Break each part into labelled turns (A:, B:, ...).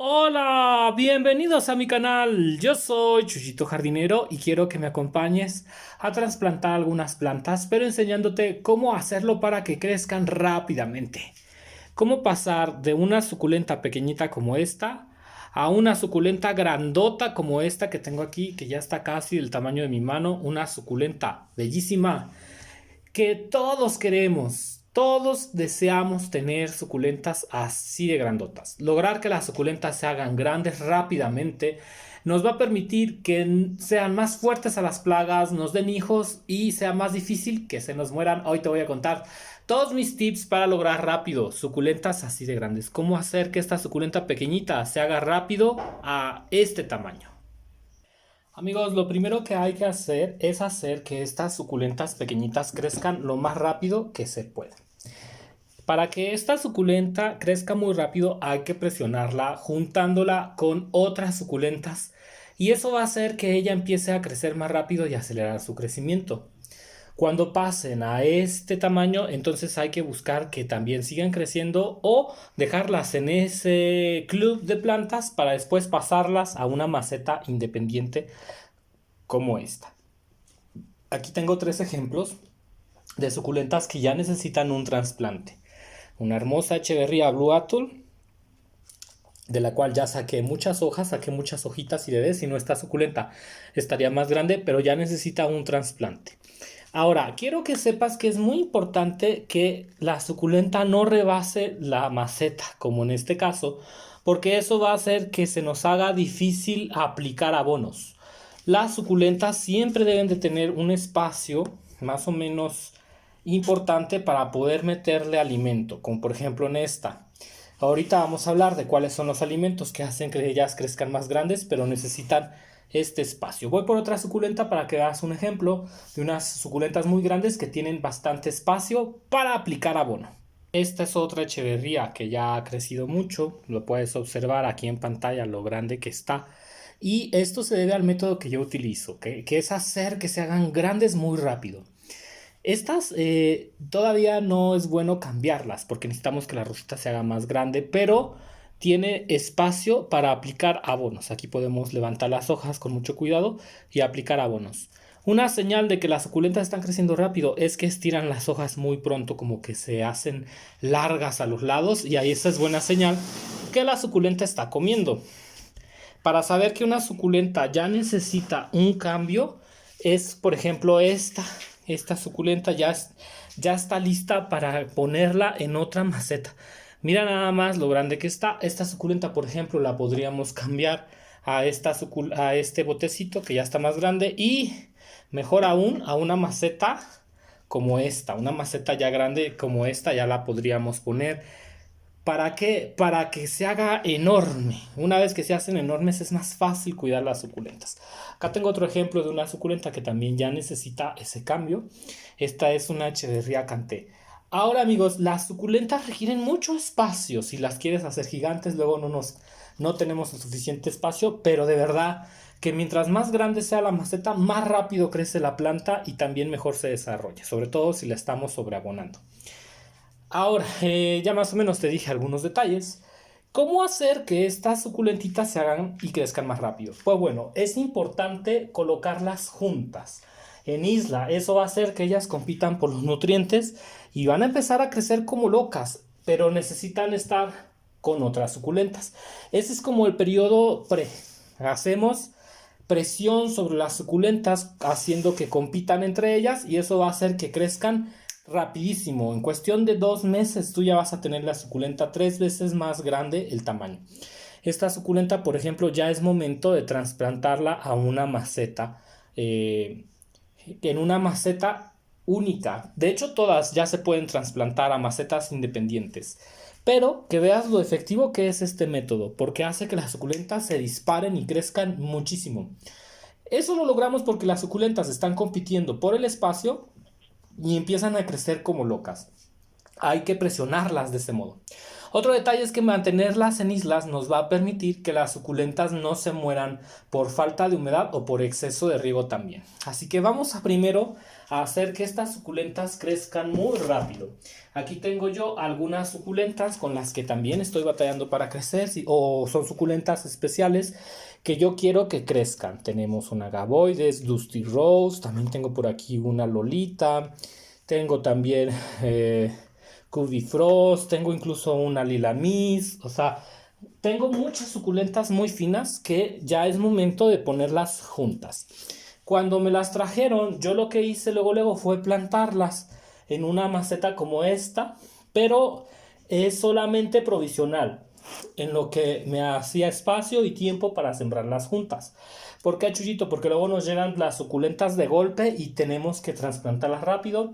A: Hola, bienvenidos a mi canal. Yo soy Chuchito Jardinero y quiero que me acompañes a trasplantar algunas plantas, pero enseñándote cómo hacerlo para que crezcan rápidamente. Cómo pasar de una suculenta pequeñita como esta a una suculenta grandota como esta que tengo aquí, que ya está casi del tamaño de mi mano, una suculenta bellísima que todos queremos, todos deseamos tener suculentas así de grandotas. Lograr que las suculentas se hagan grandes rápidamente nos va a permitir que sean más fuertes a las plagas, nos den hijos y sea más difícil que se nos mueran. Hoy te voy a contar todos mis tips para lograr rápido suculentas así de grandes. Cómo hacer que esta suculenta pequeñita se haga rápido a este tamaño. Amigos, lo primero que hay que hacer es hacer que estas suculentas pequeñitas crezcan lo más rápido que se pueda. Para que esta suculenta crezca muy rápido hay que presionarla juntándola con otras suculentas y eso va a hacer que ella empiece a crecer más rápido y acelerar su crecimiento. Cuando pasen a este tamaño, entonces hay que buscar que también sigan creciendo o dejarlas en ese club de plantas para después pasarlas a una maceta independiente como esta. Aquí tengo tres ejemplos de suculentas que ya necesitan un trasplante. Una hermosa Echeverría Blue Atoll, de la cual ya saqué muchas hojas, saqué muchas hojitas y bebés. Si no está suculenta, estaría más grande, pero ya necesita un trasplante. Ahora, quiero que sepas que es muy importante que la suculenta no rebase la maceta, como en este caso, porque eso va a hacer que se nos haga difícil aplicar abonos. Las suculentas siempre deben de tener un espacio más o menos importante para poder meterle alimento, como por ejemplo en esta. Ahorita vamos a hablar de cuáles son los alimentos que hacen que ellas crezcan más grandes, pero necesitan este espacio. Voy por otra suculenta para que veas un ejemplo de unas suculentas muy grandes que tienen bastante espacio para aplicar abono. Esta es otra Echeverría que ya ha crecido mucho, lo puedes observar aquí en pantalla lo grande que está. Y esto se debe al método que yo utilizo, que es hacer que se hagan grandes muy rápido. Estas todavía no es bueno cambiarlas porque necesitamos que la rosita se haga más grande, pero tiene espacio para aplicar abonos. Aquí podemos levantar las hojas con mucho cuidado y aplicar abonos. Una señal de que las suculentas están creciendo rápido es que estiran las hojas muy pronto, como que se hacen largas a los lados, y ahí esa es buena señal que la suculenta está comiendo. Para saber que una suculenta ya necesita un cambio es, por ejemplo, esta suculenta ya está lista para ponerla en otra maceta. Mira nada más lo grande que está. Esta suculenta, por ejemplo, la podríamos cambiar a este botecito que ya está más grande y mejor aún a una maceta como esta. Una maceta ya grande como esta ya la podríamos poner. ¿Para qué? Para que se haga enorme. Una vez que se hacen enormes es más fácil cuidar las suculentas. Acá tengo otro ejemplo de una suculenta que también ya necesita ese cambio. Esta es una Echeverría Canté. Ahora amigos, las suculentas requieren mucho espacio. Si las quieres hacer gigantes, luego no tenemos el suficiente espacio, pero de verdad que mientras más grande sea la maceta, más rápido crece la planta y también mejor se desarrolla, sobre todo si la estamos sobreabonando. Ahora, ya más o menos te dije algunos detalles. ¿Cómo hacer que estas suculentitas se hagan y crezcan más rápido? Pues bueno, es importante colocarlas juntas en isla. Eso va a hacer que ellas compitan por los nutrientes y van a empezar a crecer como locas, pero necesitan estar con otras suculentas. Ese es como el periodo pre. Hacemos presión sobre las suculentas haciendo que compitan entre ellas y eso va a hacer que crezcan rapidísimo. En cuestión de 2 meses tú ya vas a tener la suculenta 3 veces más grande el tamaño. Esta suculenta, por ejemplo, ya es momento de trasplantarla a una maceta, en una maceta única. De hecho, todas ya se pueden trasplantar a macetas independientes. Pero que veas lo efectivo que es este método, porque hace que las suculentas se disparen y crezcan muchísimo. Eso lo logramos porque las suculentas están compitiendo por el espacio y empiezan a crecer como locas. hay que presionarlas de este modo. Otro detalle es que mantenerlas en islas nos va a permitir que las suculentas no se mueran por falta de humedad o por exceso de riego también. Así que vamos a primero a hacer que estas suculentas crezcan muy rápido. Aquí tengo yo algunas suculentas con las que también estoy batallando para crecer, o son suculentas especiales que yo quiero que crezcan. Tenemos una Gaboides, Dusty Rose, también tengo por aquí una Lolita, tengo también Cubby Frost, tengo incluso una Lila Miss, o sea, tengo muchas suculentas muy finas que ya es momento de ponerlas juntas. Cuando me las trajeron, yo lo que hice luego fue plantarlas en una maceta como esta, pero es solamente provisional, en lo que me hacía espacio y tiempo para sembrarlas juntas. ¿Por qué, Chuyito? Porque luego nos llegan las suculentas de golpe y tenemos que trasplantarlas rápido.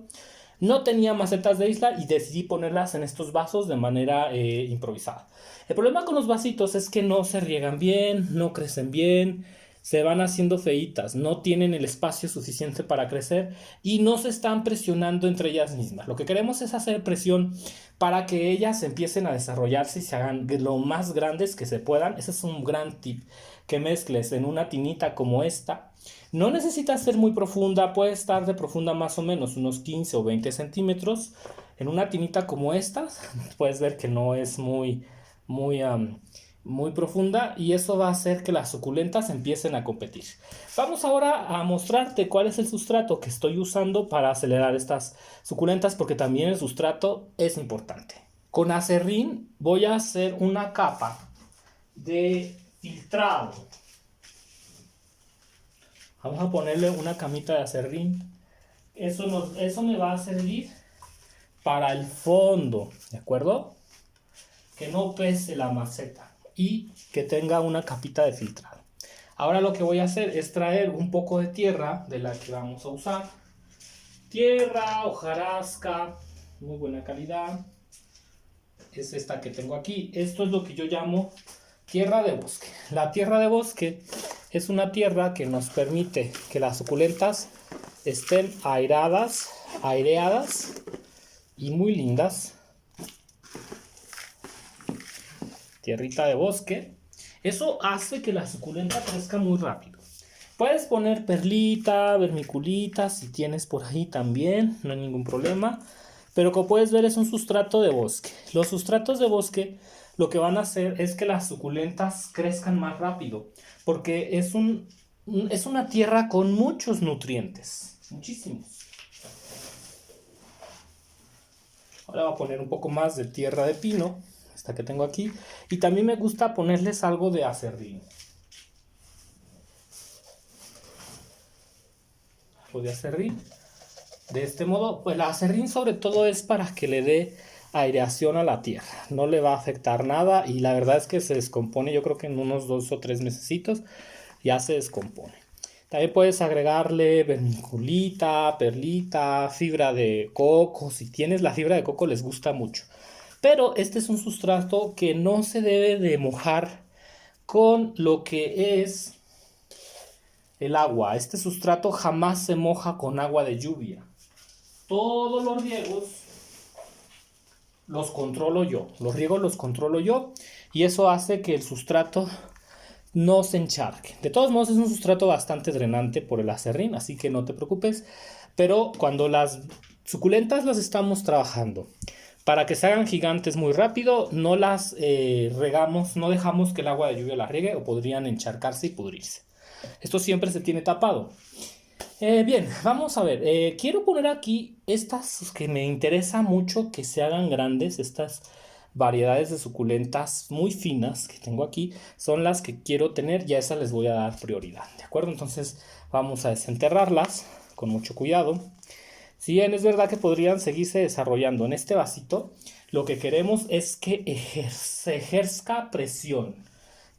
A: No tenía macetas de isla y decidí ponerlas en estos vasos de manera improvisada. El problema con los vasitos es que no se riegan bien, no crecen bien, se van haciendo feitas, no tienen el espacio suficiente para crecer y no se están presionando entre ellas mismas. Lo que queremos es hacer presión para que ellas empiecen a desarrollarse y se hagan lo más grandes que se puedan. Ese es un gran tip, que mezcles en una tinita como esta. No necesita ser muy profunda, puede estar de profunda más o menos unos 15 o 20 centímetros. En una tinita como esta, puedes ver que no es muy, muy profunda y eso va a hacer que las suculentas empiecen a competir. Vamos ahora a mostrarte cuál es el sustrato que estoy usando para acelerar estas suculentas, porque también el sustrato es importante. Con acerrín voy a hacer una capa de filtrado. Vamos a ponerle una camita de acerrín. Eso me va a servir para el fondo, ¿de acuerdo? Que no pese la maceta y que tenga una capita de filtrado. Ahora lo que voy a hacer es traer un poco de tierra de la que vamos a usar. Tierra, hojarasca, muy buena calidad. Es esta que tengo aquí. Esto es lo que yo llamo tierra de bosque. La tierra de bosque es una tierra que nos permite que las suculentas estén aireadas y muy lindas. Tierrita de bosque. Eso hace que la suculenta crezca muy rápido. Puedes poner perlita, vermiculita, si tienes por ahí también, no hay ningún problema. Pero como puedes ver es un sustrato de bosque. Los sustratos de bosque lo que van a hacer es que las suculentas crezcan más rápido, porque es una tierra con muchos nutrientes, muchísimos. Ahora voy a poner un poco más de tierra de pino, esta que tengo aquí, y también me gusta ponerles algo de acerrín. Algo de acerrín. De este modo, pues el acerrín sobre todo es para que le dé aireación a la tierra. No le va a afectar nada y la verdad es que se descompone, yo creo que en unos 2 o 3 mesecitos ya se descompone. También puedes agregarle vermiculita, perlita, fibra de coco. Si tienes la fibra de coco les gusta mucho. Pero este es un sustrato que no se debe de mojar con lo que es el agua. Este sustrato jamás se moja con agua de lluvia. Todos los riegos los controlo yo. Los riegos los controlo yo y eso hace que el sustrato no se encharque. De todos modos es un sustrato bastante drenante por el acerrín, así que no te preocupes. Pero cuando las suculentas las estamos trabajando para que se hagan gigantes muy rápido, no las regamos, no dejamos que el agua de lluvia las riegue o podrían encharcarse y pudrirse. Esto siempre se tiene tapado. Bien, vamos a ver. Quiero poner aquí estas que me interesa mucho que se hagan grandes. Estas variedades de suculentas muy finas que tengo aquí son las que quiero tener y a esas les voy a dar prioridad. ¿De acuerdo? Entonces vamos a desenterrarlas con mucho cuidado. Si bien es verdad que podrían seguirse desarrollando en este vasito, lo que queremos es que se ejerzca presión.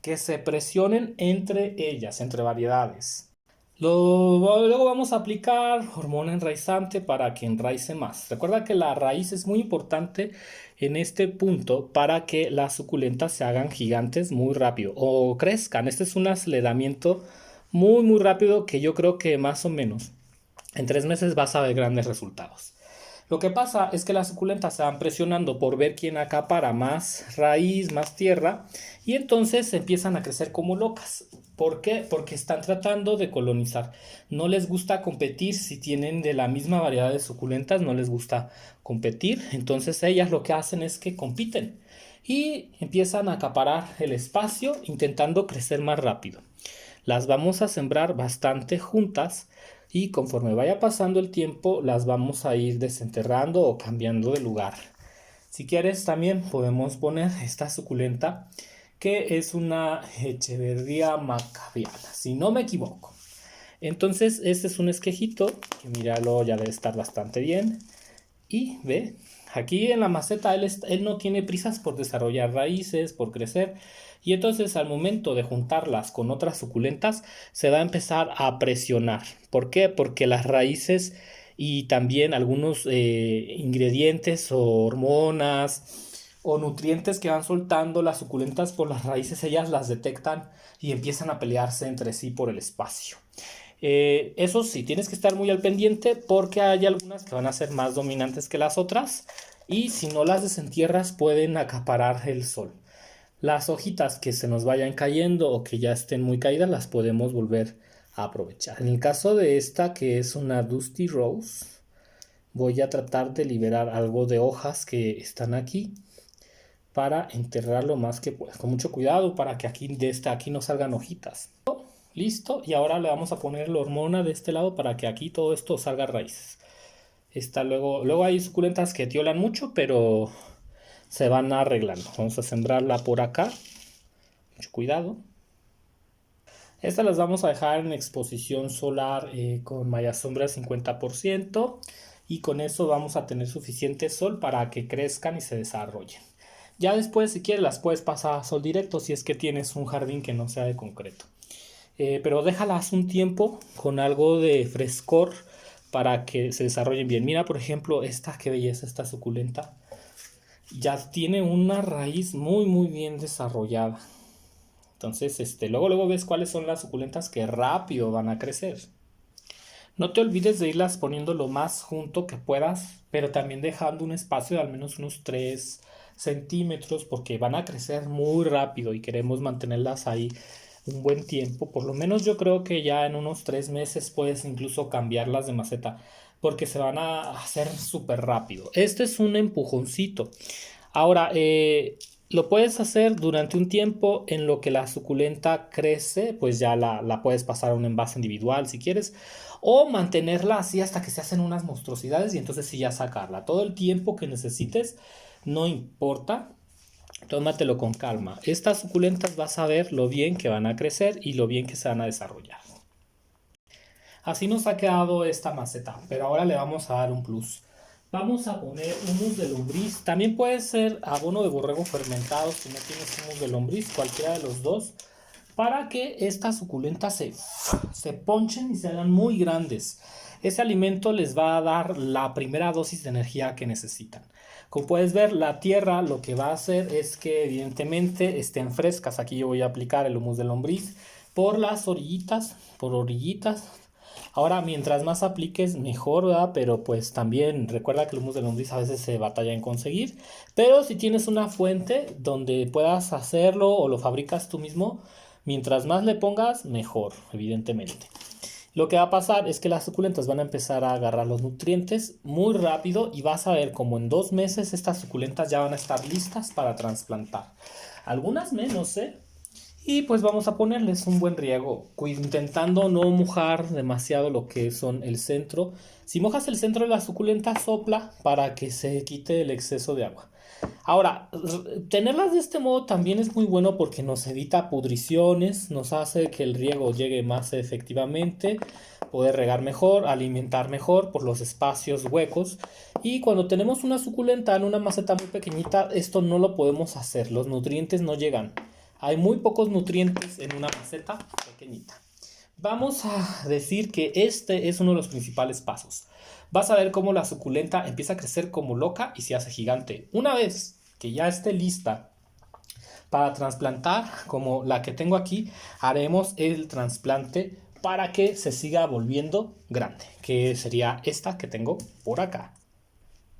A: Que se presionen entre ellas, entre variedades. Luego vamos a aplicar hormona enraizante para que enraice más. Recuerda que la raíz es muy importante en este punto para que las suculentas se hagan gigantes muy rápido o crezcan. Este es un aceleramiento muy rápido que yo creo que más o menos en 3 meses vas a ver grandes resultados. Lo que pasa es que las suculentas se van presionando por ver quién acapara más raíz, más tierra, y entonces empiezan a crecer como locas. ¿Por qué? Porque están tratando de colonizar. No les gusta competir si tienen de la misma variedad de suculentas, no les gusta competir. Entonces ellas lo que hacen es que compiten y empiezan a acaparar el espacio intentando crecer más rápido. Las vamos a sembrar bastante juntas y conforme vaya pasando el tiempo las vamos a ir desenterrando o cambiando de lugar. Si quieres también podemos poner esta suculenta que es una Echeverría macabiana, si no me equivoco. Entonces este es un esquejito que míralo, ya debe estar bastante bien. Y ve, aquí en la maceta él no tiene prisas por desarrollar raíces, por crecer. Y entonces al momento de juntarlas con otras suculentas se va a empezar a presionar. ¿Por qué? Porque las raíces y también algunos ingredientes o hormonas o nutrientes que van soltando las suculentas por las raíces, ellas las detectan y empiezan a pelearse entre sí por el espacio. Eso sí, tienes que estar muy al pendiente porque hay algunas que van a ser más dominantes que las otras y si no las desentierras pueden acaparar el sol. Las hojitas que se nos vayan cayendo o que ya estén muy caídas las podemos volver a aprovechar. En el caso de esta que es una Dusty Rose, voy a tratar de liberar algo de hojas que están aquí para enterrar lo más que pueda. Con mucho cuidado para que aquí de esta aquí no salgan hojitas. Listo, y ahora le vamos a poner la hormona de este lado para que aquí todo esto salga raíces. Luego hay suculentas que tiolan mucho, pero se van arreglando. Vamos a sembrarla por acá. Mucho cuidado. Estas las vamos a dejar en exposición solar con malla sombra 50% y con eso vamos a tener suficiente sol para que crezcan y se desarrollen. Ya después, si quieres, las puedes pasar a sol directo si es que tienes un jardín que no sea de concreto. Pero déjalas un tiempo con algo de frescor para que se desarrollen bien. Mira, por ejemplo, esta, qué belleza, esta suculenta. Ya tiene una raíz muy bien desarrollada. Entonces, luego ves cuáles son las suculentas que rápido van a crecer. No te olvides de irlas poniendo lo más junto que puedas, pero también dejando un espacio de al menos unos 3 centímetros porque van a crecer muy rápido y queremos mantenerlas ahí un buen tiempo. Por lo menos yo creo que ya en unos 3 meses puedes incluso cambiarlas de maceta porque se van a hacer súper rápido. Este es un empujoncito. Ahora, lo puedes hacer durante un tiempo en lo que la suculenta crece, pues ya la puedes pasar a un envase individual si quieres, o mantenerla así hasta que se hacen unas monstruosidades y entonces sí ya sacarla. Todo el tiempo que necesites, no importa, tómatelo con calma. Estas suculentas vas a ver lo bien que van a crecer y lo bien que se van a desarrollar. Así nos ha quedado esta maceta, pero ahora le vamos a dar un plus. Vamos a poner humus de lombriz. También puede ser abono de borrego fermentado si no tienes humus de lombriz, cualquiera de los dos, para que estas suculentas se ponchen y se hagan muy grandes. Ese alimento les va a dar la primera dosis de energía que necesitan. Como puedes ver, la tierra lo que va a hacer es que evidentemente estén frescas. Aquí yo voy a aplicar el humus de lombriz por las orillitas, Ahora, mientras más apliques, mejor, ¿verdad? Pero pues también recuerda que el humus de lombriz a veces se batalla en conseguir. Pero si tienes una fuente donde puedas hacerlo o lo fabricas tú mismo, mientras más le pongas, mejor, evidentemente. Lo que va a pasar es que las suculentas van a empezar a agarrar los nutrientes muy rápido y vas a ver como en 2 meses estas suculentas ya van a estar listas para trasplantar. Algunas menos, ¿eh? Y pues vamos a ponerles un buen riego, intentando no mojar demasiado lo que son el centro. Si mojas el centro de la suculenta, sopla para que se quite el exceso de agua. Ahora, tenerlas de este modo también es muy bueno porque nos evita pudriciones, nos hace que el riego llegue más efectivamente, poder regar mejor, alimentar mejor por los espacios huecos. Y cuando tenemos una suculenta en una maceta muy pequeñita, esto no lo podemos hacer, los nutrientes no llegan. Hay muy pocos nutrientes en una maceta pequeñita. Vamos a decir que este es uno de los principales pasos. Vas a ver cómo la suculenta empieza a crecer como loca y se hace gigante. Una vez que ya esté lista para trasplantar, como la que tengo aquí, haremos el trasplante para que se siga volviendo grande, que sería esta que tengo por acá.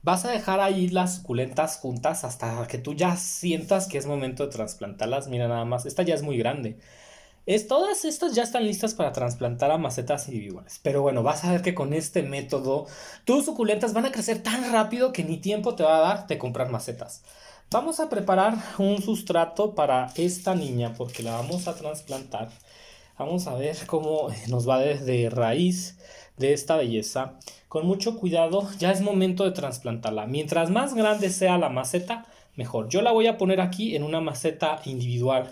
A: Vas a dejar ahí las suculentas juntas hasta que tú ya sientas que es momento de trasplantarlas. Mira nada más, esta ya es muy grande. Todas estas ya están listas para trasplantar a macetas individuales. Pero bueno, vas a ver que con este método tus suculentas van a crecer tan rápido que ni tiempo te va a dar de comprar macetas. Vamos a preparar un sustrato para esta niña porque la vamos a trasplantar. Vamos a ver cómo nos va desde raíz de esta belleza. Con mucho cuidado, ya es momento de trasplantarla. Mientras más grande sea la maceta, mejor. Yo la voy a poner aquí en una maceta individual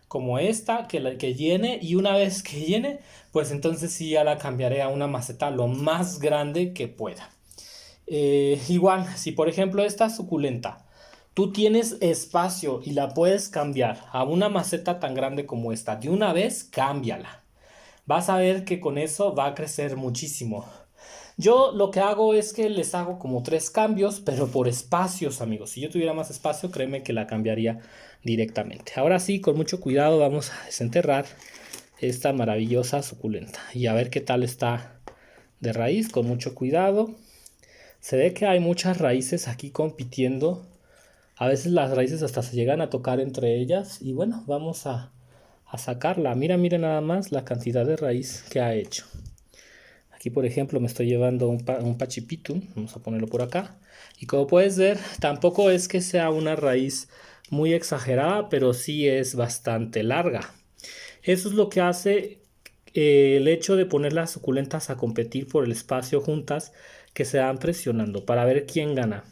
A: como esta, que llene, y una vez que llene, pues entonces sí ya la cambiaré a una maceta lo más grande que pueda. Igual, si por ejemplo esta suculenta, tú tienes espacio y la puedes cambiar a una maceta tan grande como esta, de una vez cámbiala. Vas a ver que con eso va a crecer muchísimo. Yo lo que hago es que les hago como 3 cambios, pero por espacios, amigos. Si yo tuviera más espacio, créeme que la cambiaría directamente. Ahora sí, con mucho cuidado vamos a desenterrar esta maravillosa suculenta y a ver qué tal está de raíz, con mucho cuidado. Se ve que hay muchas raíces aquí compitiendo. A veces las raíces hasta se llegan a tocar entre ellas y bueno, vamos a sacarla. Mira nada más la cantidad de raíz que ha hecho. Aquí por ejemplo me estoy llevando un Pachypitum, vamos a ponerlo por acá. Y como puedes ver, tampoco es que sea una raíz muy exagerada, pero sí es bastante larga. Eso es lo que hace el hecho de poner las suculentas a competir por el espacio juntas, que se van presionando para ver quién gana.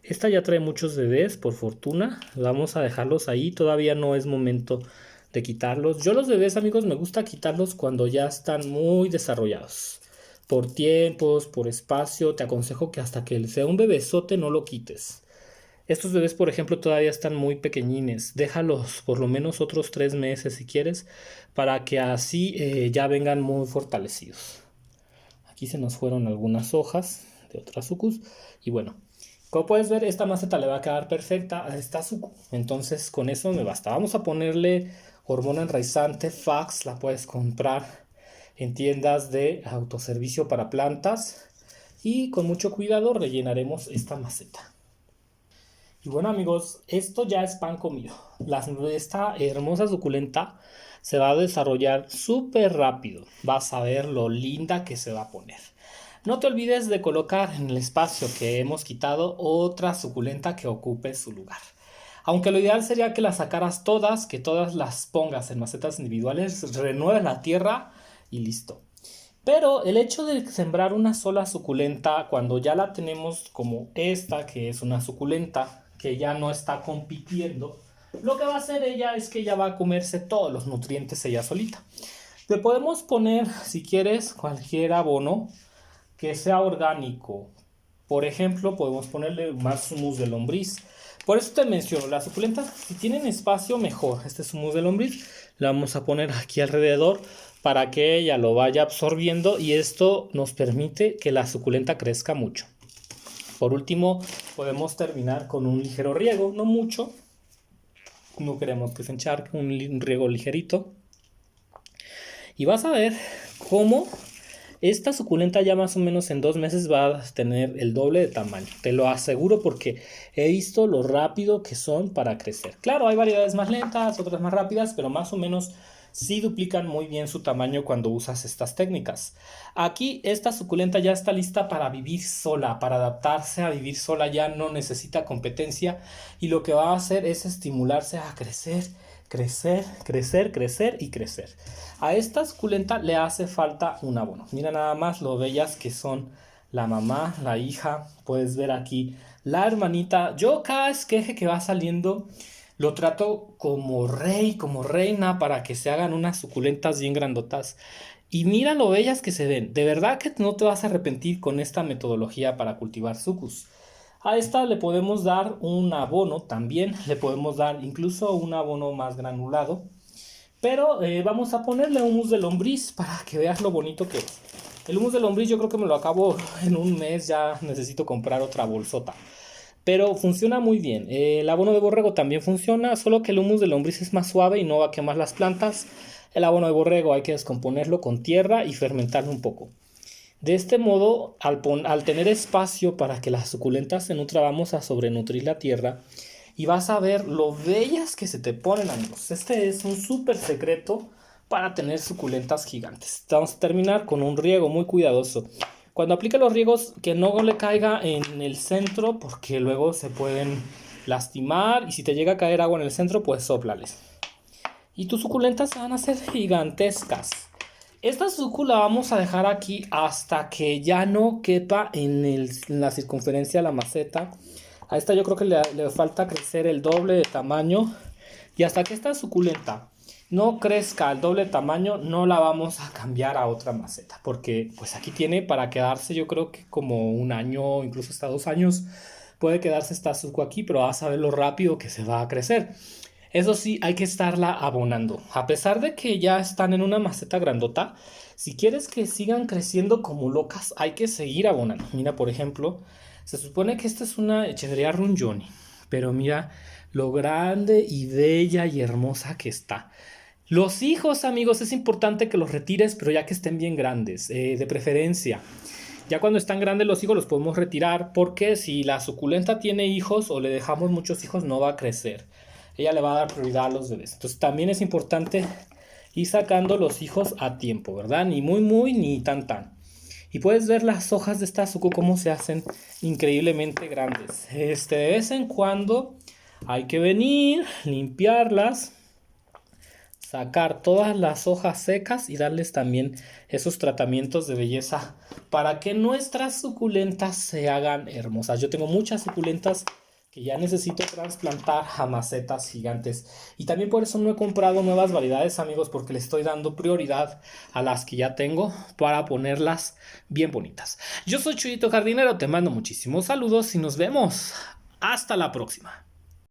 A: Esta ya trae muchos bebés, por fortuna. Vamos a dejarlos ahí, todavía no es momento de quitarlos. Yo los bebés, amigos, me gusta quitarlos cuando ya están muy desarrollados. Por tiempos, por espacio, te aconsejo que hasta que sea un bebesote no lo quites. Estos bebés, por ejemplo, todavía están muy pequeñines. Déjalos por lo menos otros 3 meses si quieres, para que así ya vengan muy fortalecidos. Aquí se nos fueron algunas hojas de otra sucus. Y bueno, como puedes ver, esta maceta le va a quedar perfecta a esta sucu. Entonces con eso me basta. Vamos a ponerle hormona enraizante Fax. La puedes comprar en tiendas de autoservicio para plantas. Y con mucho cuidado rellenaremos esta maceta. Y bueno, amigos, esto ya es pan comido. Esta hermosa suculenta se va a desarrollar súper rápido. Vas a ver lo linda que se va a poner. No te olvides de colocar en el espacio que hemos quitado otra suculenta que ocupe su lugar. Aunque lo ideal sería que las sacaras todas, que todas las pongas en macetas individuales, renueves la tierra y listo. Pero el hecho de sembrar una sola suculenta, cuando ya la tenemos como esta, que es una suculenta que ya no está compitiendo, lo que va a hacer ella es que ella va a comerse todos los nutrientes ella solita. Le podemos poner, si quieres, cualquier abono que sea orgánico. Por ejemplo, podemos ponerle más humus de lombriz. Por eso te menciono, las suculentas, si tienen espacio, mejor. Este es humus de lombriz, le vamos a poner aquí alrededor para que ella lo vaya absorbiendo y esto nos permite que la suculenta crezca mucho. Por último, podemos terminar con un ligero riego, no mucho. No queremos que se encharque, un riego ligerito. Y vas a ver cómo esta suculenta ya más o menos en 2 meses va a tener el doble de tamaño. Te lo aseguro porque he visto lo rápido que son para crecer. Claro, hay variedades más lentas, otras más rápidas, pero más o menos sí duplican muy bien su tamaño cuando usas estas técnicas. Aquí esta suculenta ya está lista para vivir sola, para adaptarse a vivir sola, ya no necesita competencia y lo que va a hacer es estimularse a crecer, crecer, crecer, crecer y crecer. A esta suculenta le hace falta un abono. Mira nada más lo bellas que son la mamá, la hija. Puedes ver aquí la hermanita. Yo cada esqueje que va saliendo lo trato como rey, como reina, para que se hagan unas suculentas bien grandotas. Y mira lo bellas que se ven. De verdad que no te vas a arrepentir con esta metodología para cultivar sucus. A esta le podemos dar un abono también. Le podemos dar incluso un abono más granulado. Pero vamos a ponerle humus de lombriz para que veas lo bonito que es. El humus de lombriz yo creo que me lo acabo en un mes. Ya necesito comprar otra bolsota. Pero funciona muy bien. El abono de borrego también funciona, solo que el humus de lombriz es más suave y no va a quemar las plantas. El abono de borrego hay que descomponerlo con tierra y fermentarlo un poco. De este modo, al tener espacio para que las suculentas se nutran, vamos a sobrenutrir la tierra y vas a ver lo bellas que se te ponen, amigos. Este es un súper secreto para tener suculentas gigantes. Vamos a terminar con un riego muy cuidadoso. Cuando aplique los riegos, que no le caiga en el centro porque luego se pueden lastimar, y si te llega a caer agua en el centro, pues sóplales. Y tus suculentas van a ser gigantescas. Esta sucula la vamos a dejar aquí hasta que ya no quepa en la circunferencia de la maceta. A esta yo creo que le falta crecer el doble de tamaño. Y hasta que esta suculenta no crezca al doble de tamaño, no la vamos a cambiar a otra maceta. Porque pues aquí tiene para quedarse, yo creo que como un año, incluso hasta 2 años, puede quedarse esta suco aquí, pero vas a ver lo rápido que se va a crecer. Eso sí, hay que estarla abonando. A pesar de que ya están en una maceta grandota, si quieres que sigan creciendo como locas, hay que seguir abonando. Mira, por ejemplo, se supone que esta es una Echeveria Rungioni, pero mira lo grande y bella y hermosa que está. Los hijos, amigos, es importante que los retires, pero ya que estén bien grandes, de preferencia. Ya cuando están grandes los hijos los podemos retirar, porque si la suculenta tiene hijos o le dejamos muchos hijos, no va a crecer. Ella le va a dar prioridad a los bebés. Entonces también es importante ir sacando los hijos a tiempo, ¿verdad? Ni muy muy ni tan tan. Y puedes ver las hojas de esta suku cómo se hacen increíblemente grandes. De vez en cuando hay que venir, limpiarlas, sacar todas las hojas secas y darles también esos tratamientos de belleza para que nuestras suculentas se hagan hermosas. Yo tengo muchas suculentas que ya necesito trasplantar a macetas gigantes, y también por eso no he comprado nuevas variedades, amigos, porque le estoy dando prioridad a las que ya tengo para ponerlas bien bonitas. Yo soy Chuyito Jardinero, te mando muchísimos saludos y nos vemos hasta la próxima.